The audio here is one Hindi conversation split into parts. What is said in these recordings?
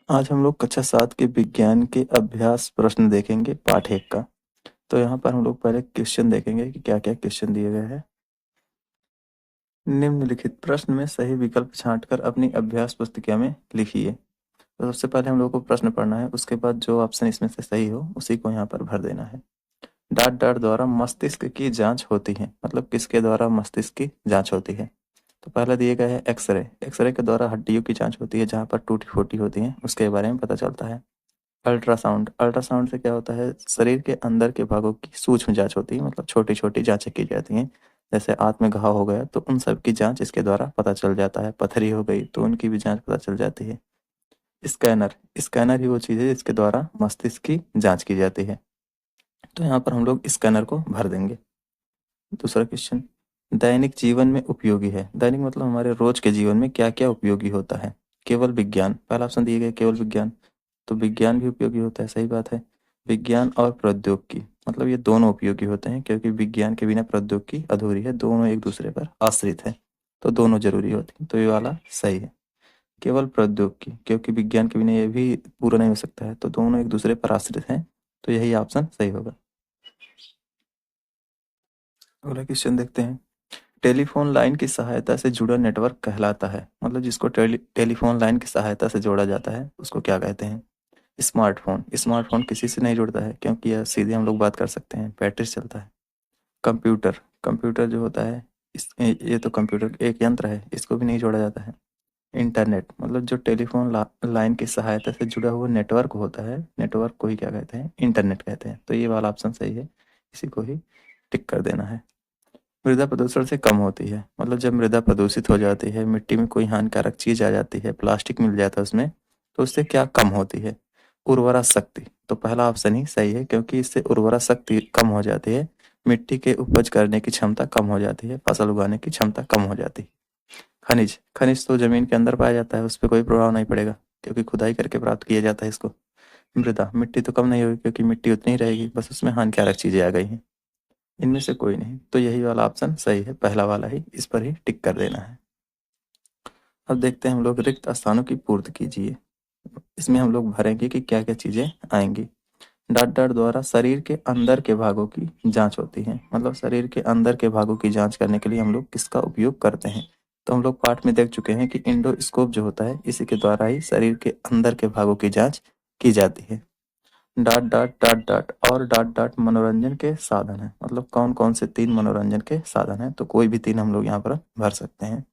आज हम लोग कक्षा 7 के विज्ञान के अभ्यास प्रश्न देखेंगे पाठ 1 का। तो यहाँ पर हम लोग पहले क्वेश्चन देखेंगे कि क्या-क्या क्वेश्चन दिए गए हैं। निम्नलिखित प्रश्न में सही विकल्प छांटकर अपनी अभ्यास पुस्तिका में लिखिए। तो सबसे पहले हम लोग को प्रश्न पढ़ना है, उसके बाद जो ऑप्शन इसमें से सही हो उसी को यहाँ पर भर देना है। डाट द्वारा मस्तिष्क की जांच होती है, मतलब किसके द्वारा मस्तिष्क की जांच होती है। तो पहला दिए गए है एक्सरे। एक्सरे के द्वारा हड्डियों की जांच होती है, जहाँ पर टूटी फूटी होती हैं उसके बारे में पता चलता है। अल्ट्रासाउंड, अल्ट्रासाउंड से क्या होता है, शरीर के अंदर के भागों की सूक्ष्म जांच होती है, मतलब छोटी छोटी जांचें की जाती हैं। जैसे आंत में घाव हो गया तो उन सब की जांच इसके द्वारा पता चल जाता है। पथरी हो गई तो उनकी भी जांच पता चल जाती है। स्कैनर, स्कैनर ही वो चीज़ है जिसके द्वारा मस्तिष्क की जांच की जाती है। तो यहाँ पर हम लोग स्कैनर को भर देंगे। दूसरा क्वेश्चन, दैनिक जीवन में उपयोगी है। दैनिक मतलब हमारे रोज के जीवन में क्या क्या उपयोगी होता है। केवल विज्ञान, पहला ऑप्शन दिए गए केवल विज्ञान, तो विज्ञान भी उपयोगी होता है, सही बात है। विज्ञान और प्रौद्योगिकी, मतलब ये दोनों उपयोगी होते हैं, क्योंकि विज्ञान के बिना प्रौद्योगिकी अधूरी है, दोनों एक दूसरे पर आश्रित है, तो दोनों जरूरी होती हैं, तो ये वाला सही है। केवल प्रौद्योगिकी, क्योंकि विज्ञान के बिना ये भी पूरा नहीं हो सकता है, तो दोनों एक दूसरे पर आश्रित हैं, तो यही ऑप्शन सही होगा। अगला क्वेश्चन देखते हैं। टेलीफोन लाइन की सहायता से जुड़ा नेटवर्क कहलाता है, मतलब जिसको टेलीफोन लाइन की सहायता से जोड़ा जाता है उसको क्या कहते हैं। स्मार्टफोन, स्मार्टफोन किसी से नहीं जुड़ता है, क्योंकि यह सीधे हम लोग बात कर सकते हैं, बैटरी से चलता है। कंप्यूटर, कंप्यूटर जो होता है ये तो कंप्यूटर एक यंत्र है, इसको भी नहीं जोड़ा जाता है। इंटरनेट, मतलब जो टेलीफोन लाइन की सहायता से जुड़ा हुआ नेटवर्क होता है, नेटवर्क को ही क्या कहते हैं, इंटरनेट कहते हैं, तो ये वाला ऑप्शन सही है, इसी को ही टिक कर देना है। मृदा प्रदूषण से कम होती है, मतलब जब मृदा प्रदूषित हो जाती है, मिट्टी में कोई हानिकारक चीज आ जाती है, प्लास्टिक मिल जाता है उसमें, तो उससे क्या कम होती है। उर्वरा शक्ति, तो पहला ऑप्शन ही सही है, क्योंकि इससे उर्वरा शक्ति कम हो जाती है, मिट्टी के उपज करने की क्षमता कम हो जाती है, फसल उगाने की क्षमता कम हो जाती है। खनिज, खनिज तो जमीन के अंदर पाया जाता है, उस पर कोई प्रभाव नहीं पड़ेगा, क्योंकि खुदाई करके प्राप्त किया जाता है इसको। मृदा, मिट्टी तो कम नहीं होगी, क्योंकि मिट्टी उतनी ही रहेगी, बस उसमें हानिकारक चीजें आ गई हैं। इनमें से कोई नहीं, तो यही वाला ऑप्शन सही है, पहला वाला ही, इस पर ही टिक कर देना है। अब देखते हैं हम लोग, रिक्त स्थानों की पूर्ति कीजिए। इसमें हम लोग भरेंगे कि क्या क्या चीजें आएंगी। डाट द्वारा शरीर के अंदर के भागों की जांच होती है, मतलब शरीर के अंदर के भागों की जांच करने के लिए हम लोग किसका उपयोग करते हैं। तो हम लोग पाठ में देख चुके हैं कि इंडोस्कोप जो होता है, इसी के द्वारा ही शरीर के अंदर के भागों की जांच की जाती है। डाट मनोरंजन के साधन है, मतलब कौन कौन से 3 मनोरंजन के साधन हैं, तो कोई भी 3 हम लोग यहाँ पर भर सकते हैं।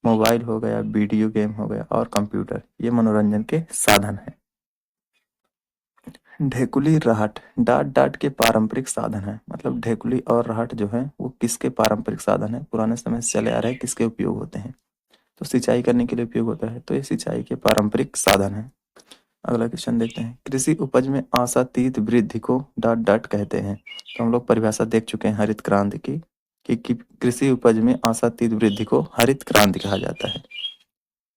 मोबाइल हो गया, वीडियो गेम हो गया और कंप्यूटर, ये मनोरंजन के साधन है। ढेकुली राहट, डाट के पारंपरिक साधन है, मतलब ढेकुली और राहट जो है वो किसके पारंपरिक साधन है, पुराने समय से चले आ रहे हैं, किसके उपयोग होते हैं, तो सिंचाई करने के लिए उपयोग होता है, तो ये सिंचाई के पारंपरिक साधन है। अगला क्वेश्चन देखते हैं। कृषि उपज में आशातीत वृद्धि को डाट कहते हैं, तो हम लोग परिभाषा देख चुके हैं हरित क्रांति की, कि कृषि उपज में आशातीत वृद्धि को हरित क्रांति कहा जाता है।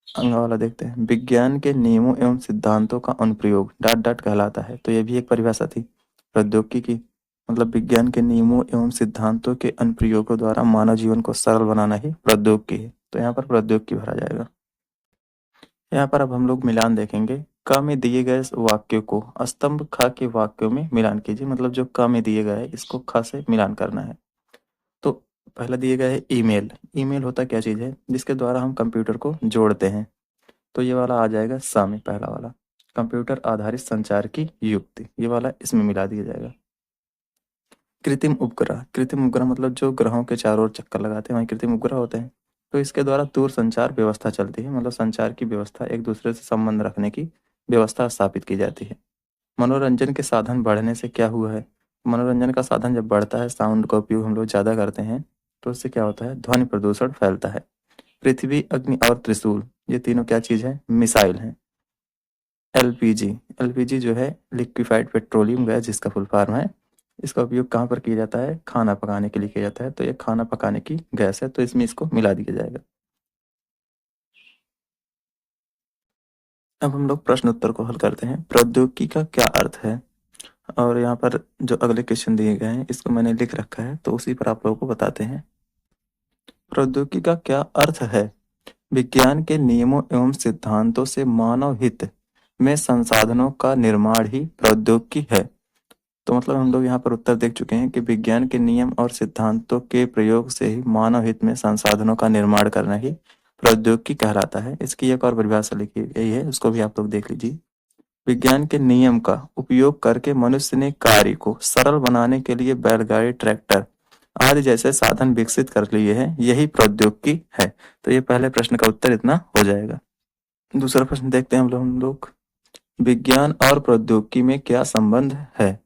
अगला वाला देखते हैं। विज्ञान के नियमों एवं सिद्धांतों का अनुप्रयोग डाट कहलाता है, तो ये भी एक परिभाषा थी। प्रौद्योगिकी की, मतलब विज्ञान के नियमों एवं सिद्धांतों के अनुप्रयोगों द्वारा मानव जीवन को सरल बनाना ही प्रौद्योगिकी है, तो यहाँ पर प्रौद्योगिकी भरा जाएगा। यहाँ पर अब हम लोग मिलान देखेंगे। क में दिए गए वाक्यों को स्तंभ ख के वाक्यों में मिलान कीजिए, मतलब जो क में दिए गए है इसको ख से मिलान करना है। तो पहला दिए गया है ईमेल। ईमेल होता क्या चीज़ है, जिसके द्वारा हम कंप्यूटर को जोड़ते हैं, तो ये वाला आ जाएगा स में, पहला वाला। कंप्यूटर आधारित संचार की युक्ति, ये वाला इसमें मिला दिया जाएगा। कृत्रिम उपग्रह, कृत्रिम उपग्रह मतलब जो ग्रहों के चारों ओर चक्कर लगाते हैं वही कृत्रिम उपग्रह होते हैं, तो इसके द्वारा दूर संचार व्यवस्था चलती है, मतलब संचार की व्यवस्था, एक दूसरे से संबंध रखने की व्यवस्था स्थापित की जाती है। मनोरंजन के साधन बढ़ने से क्या हुआ है, मनोरंजन का साधन जब बढ़ता है, साउंड का उपयोग हम लोग ज़्यादा करते हैं, तो उससे क्या होता है, ध्वनि प्रदूषण फैलता है। पृथ्वी, अग्नि और त्रिशूल, ये तीनों क्या चीज़ है, मिसाइल हैं। एलपीजी, एलपीजी जो है लिक्विफाइड पेट्रोलियम गैस, जिसका फुल फॉर्म है, इसका उपयोग कहाँ पर किया जाता है, खाना पकाने के लिए किया जाता है, तो ये खाना पकाने की गैस है, तो इसमें इसको मिला दिया जाएगा। अब हम लोग प्रश्न उत्तर को हल करते हैं। प्रौद्योगिकी का क्या अर्थ है, और यहाँ पर जो अगले क्वेश्चन दिए गए हैं इसको मैंने लिख रखा है, तो उसी पर आप लोगों को बताते हैं। प्रौद्योगिकी का क्या अर्थ है, विज्ञान के नियमों एवं सिद्धांतों से मानव हित में संसाधनों का निर्माण ही प्रौद्योगिकी है। तो मतलब हम लोग यहाँ पर उत्तर देख चुके हैं कि विज्ञान के नियम और सिद्धांतों के प्रयोग से ही मानव हित में संसाधनों का निर्माण करना ही प्रौद्योगिकी कहलाता है। इसकी एक और परिभाषा लिखी गई है, उसको भी आप लोग देख लीजिए। विज्ञान के नियम का उपयोग करके मनुष्य ने कार्य को सरल बनाने के लिए बैलगाड़ी, ट्रैक्टर आदि जैसे साधन विकसित कर लिए हैं, यही प्रौद्योगिकी है। तो ये पहले प्रश्न का उत्तर इतना हो जाएगा। दूसरा प्रश्न देखते हैं हम लोग विज्ञान और प्रौद्योगिकी में क्या संबंध है।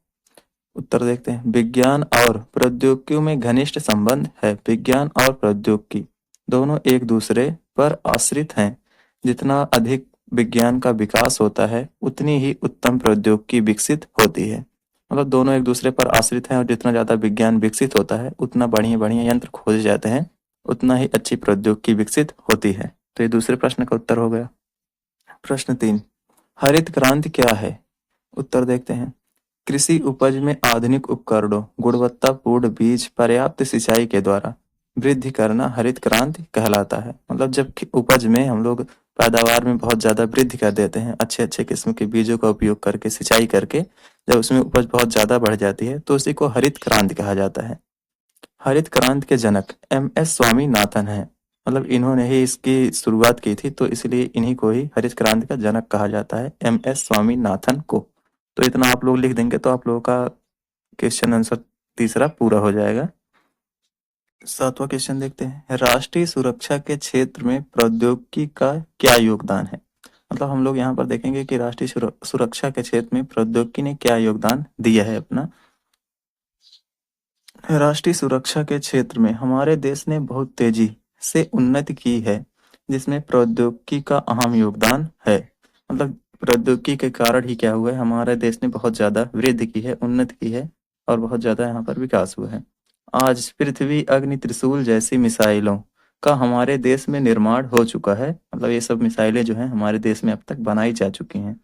उत्तर देखते हैं। विज्ञान और प्रौद्योगिकी में घनिष्ठ संबंध है। विज्ञान और प्रौद्योगिकी दोनों एक दूसरे पर आश्रित हैं। जितना अधिक विज्ञान का विकास होता है उतनी ही उत्तम प्रौद्योगिकी विकसित होती है। मतलब दोनों एक दूसरे पर आश्रित हैं और जितना ज्यादा विज्ञान विकसित होता है उतना बढ़िया बढ़िया यंत्र खोजे जाते हैं, उतना ही अच्छी प्रौद्योगिकी विकसित होती है। तो ये दूसरे प्रश्न का उत्तर हो गया। प्रश्न 3, हरित क्रांति क्या है। उत्तर देखते हैं। कृषि उपज में आधुनिक उपकरणों, गुणवत्तापूर्ण बीज, पर्याप्त सिंचाई के द्वारा वृद्धि करना हरित क्रांति कहलाता है। मतलब जब उपज में हम लोग पैदावार में बहुत ज्यादा वृद्धि कर देते हैं, अच्छे अच्छे किस्म के बीजों का उपयोग करके, सिंचाई करके, जब उसमें उपज बहुत ज्यादा बढ़ जाती है तो उसी को हरित क्रांति कहा जाता है। हरित क्रांति के जनक MS स्वामीनाथन है। मतलब इन्होंने ही इसकी शुरुआत की थी, तो इसलिए इन्हीं को ही हरित क्रांति का जनक कहा जाता है, MS स्वामीनाथन को। तो इतना आप लोग लिख देंगे तो आप लोगों का क्वेश्चन आंसर तीसरा पूरा हो जाएगा। 7वां क्वेश्चन देखते हैं। राष्ट्रीय सुरक्षा के क्षेत्र में प्रौद्योगिकी का क्या योगदान है। मतलब हम लोग यहाँ पर देखेंगे कि राष्ट्रीय सुरक्षा के क्षेत्र में प्रौद्योगिकी ने क्या योगदान दिया है अपना। राष्ट्रीय सुरक्षा के क्षेत्र में हमारे देश ने बहुत तेजी से उन्नति की है, जिसमें प्रौद्योगिकी का अहम योगदान है। मतलब प्रौद्योगिकी के कारण ही क्या हुआ है, हमारे देश ने बहुत ज्यादा वृद्धि की है, उन्नति की है और बहुत ज्यादा यहाँ पर विकास हुआ है। आज पृथ्वी अग्नि त्रिशूल जैसी मिसाइलों का हमारे देश में निर्माण हो चुका है। मतलब ये सब मिसाइलें जो हैं हमारे देश में अब तक बनाई जा चुकी हैं।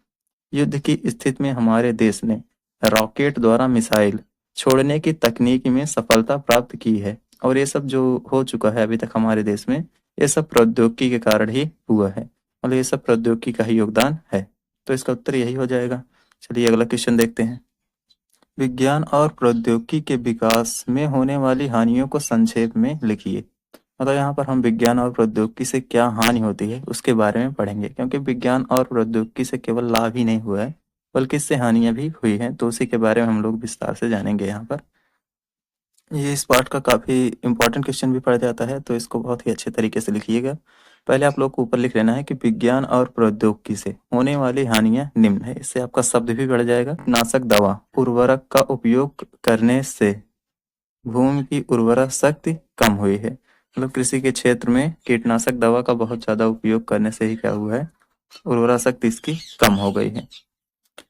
युद्ध की स्थिति में हमारे देश ने रॉकेट द्वारा मिसाइल छोड़ने की तकनीक में सफलता प्राप्त की है और ये सब जो हो चुका है अभी तक हमारे देश में, ये सब प्रौद्योगिकी के कारण ही हुआ है। मतलब ये सब प्रौद्योगिकी का ही योगदान है। तो इसका उत्तर यही हो जाएगा। चलिए अगला क्वेश्चन देखते हैं। विज्ञान और प्रौद्योगिकी के विकास में होने वाली हानियों को संक्षेप में लिखिए। मतलब यहाँ पर हम विज्ञान और प्रौद्योगिकी से क्या हानि होती है उसके बारे में पढ़ेंगे, क्योंकि विज्ञान और प्रौद्योगिकी से केवल लाभ ही नहीं हुआ है बल्कि इससे हानियां भी हुई हैं, तो उसी के बारे में हम लोग विस्तार से जानेंगे यहाँ पर। ये इस पार्ट का काफी इंपॉर्टेंट क्वेश्चन भी पड़ जाता है, तो इसको बहुत ही अच्छे तरीके से लिखिएगा। पहले आप लोग को ऊपर लिख लेना है कि विज्ञान और प्रौद्योगिकी से होने वाली हानियां निम्न है। इससे आपका शब्द भी बढ़ जाएगा। नाशक दवा, उर्वरक का उपयोग करने से भूमि की उर्वरा शक्ति कम हुई है। मतलब कृषि के क्षेत्र में कीटनाशक दवा का बहुत ज्यादा उपयोग करने से ही क्या हुआ है, उर्वरा शक्ति इसकी कम हो गई है।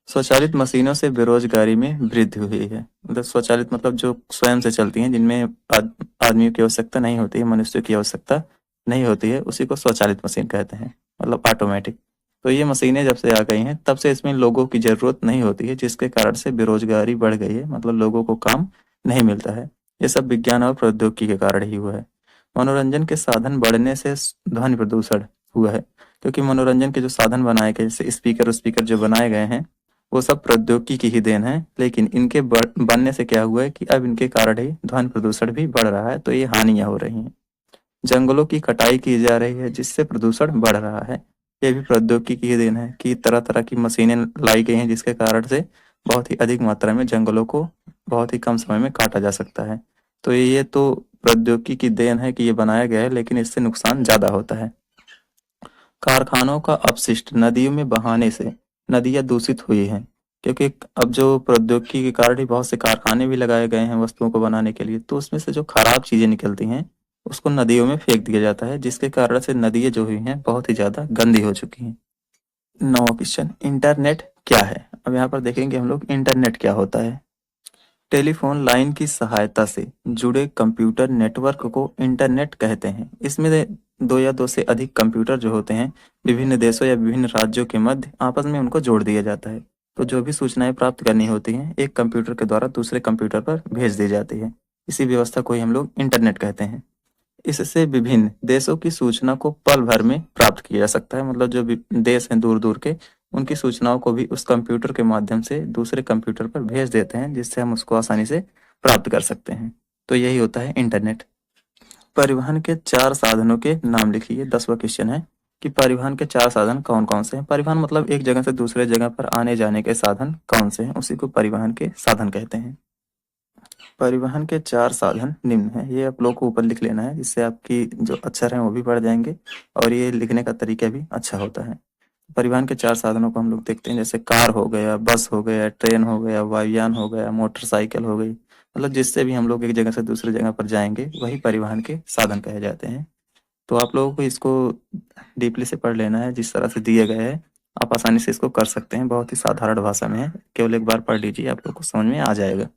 स्वचालित मशीनों से बेरोजगारी में वृद्धि हुई है। मतलब स्वचालित मतलब जो स्वयं से चलती हैं, जिनमें आदमियों की आवश्यकता नहीं होती है, मनुष्य की आवश्यकता नहीं होती है, उसी को स्वचालित मशीन कहते हैं, मतलब ऑटोमेटिक। तो ये मशीनें जब से आ गई हैं तब से इसमें लोगों की जरूरत नहीं होती है, जिसके कारण से बेरोजगारी बढ़ गई है। मतलब लोगों को काम नहीं मिलता है। ये सब विज्ञान और प्रौद्योगिकी के कारण ही हुआ है। मनोरंजन के साधन बढ़ने से ध्वनि प्रदूषण हुआ है, क्योंकि मनोरंजन के जो साधन बनाए गए, जैसे स्पीकर जो बनाए गए हैं, वो सब प्रौद्योगिकी की ही देन है। लेकिन इनके बनने से क्या हुआ है कि अब इनके कारण ही ध्वनि प्रदूषण भी बढ़ रहा है, तो ये हानियां हो रही हैं। जंगलों की कटाई की जा रही है, जिससे प्रदूषण बढ़ रहा है। ये भी प्रौद्योगिकी की ही देन है कि तरह तरह की मशीनें लाई गई हैं, जिसके कारण से बहुत ही अधिक मात्रा में जंगलों को बहुत ही कम समय में काटा जा सकता है। तो ये तो प्रौद्योगिकी की देन है कि ये बनाया गया है, लेकिन इससे नुकसान ज्यादा होता है। कारखानों का अपशिष्ट नदियों में बहाने से नदियां दूषित हुई हैं, क्योंकि अब जो प्रौद्योगिकी के कारण ही बहुत से कारखाने भी लगाए गए हैं वस्तुओं को बनाने के लिए, तो उसमें से जो खराब चीजें निकलती हैं उसको नदियों में फेंक दिया जाता है, जिसके कारण से नदियां जो हुई हैं बहुत ही ज्यादा गंदी हो चुकी हैं। 9वां क्वेश्चन, इंटरनेट क्या है। अब यहाँ पर देखेंगे हम लोग इंटरनेट क्या होता है। टेलीफोन लाइन की सहायता से जुड़े कंप्यूटर नेटवर्क को इंटरनेट कहते हैं। इसमें दो या दो से अधिक कंप्यूटर जो होते हैं विभिन्न देशों या विभिन्न राज्यों के मध्य आपस में उनको जोड़ दिया जाता है। तो जो भी सूचनाएं प्राप्त करनी होती हैं एक कंप्यूटर के द्वारा दूसरे कंप्यूटर पर भेज दी जाती है। इसी व्यवस्था को ही हम लोग इंटरनेट कहते हैं। इससे विभिन्न देशों की सूचना को पल भर में प्राप्त किया जा सकता है। मतलब जो भी देश हैं दूर दूर के, उनकी सूचनाओं को भी उस कंप्यूटर के माध्यम से दूसरे कंप्यूटर पर भेज देते हैं, जिससे हम उसको आसानी से प्राप्त कर सकते हैं। तो यही होता है इंटरनेट। परिवहन के 4 साधनों के नाम लिखिए। 10वां क्वेश्चन है कि परिवहन के 4 साधन कौन-कौन से हैं? परिवहन मतलब एक जगह से दूसरे जगह पर आने-जाने के साधन कौन से हैं? उसी को परिवहन के साधन कहते हैं। परिवहन के 4 साधन निम्न हैं। ये आप लोग को ऊपर लिख लेना है, जिससे आपकी जो अक्षर हैं वो भी बढ़ जाएँगे और ये लिखने का तरीका भी अच्छा होता है। परिवहन के 4 साधनों को हम लोग देखते हैं, जैसे कार हो गया, बस हो गया, ट्रेन हो गया, वायुयान हो गया, मोटरसाइकिल हो गई। मतलब जिससे भी हम लोग एक जगह से दूसरी जगह पर जाएँगे, वही परिवहन के साधन कहे जाते हैं। तो आप लोगों को इसको डीपली से पढ़ लेना है, जिस तरह से दिए गए हैं। आप आसानी से इसको कर सकते हैं, बहुत ही साधारण भाषा में है। केवल एक बार पढ़ लीजिए, आप लोग को समझ में आ जाएगा।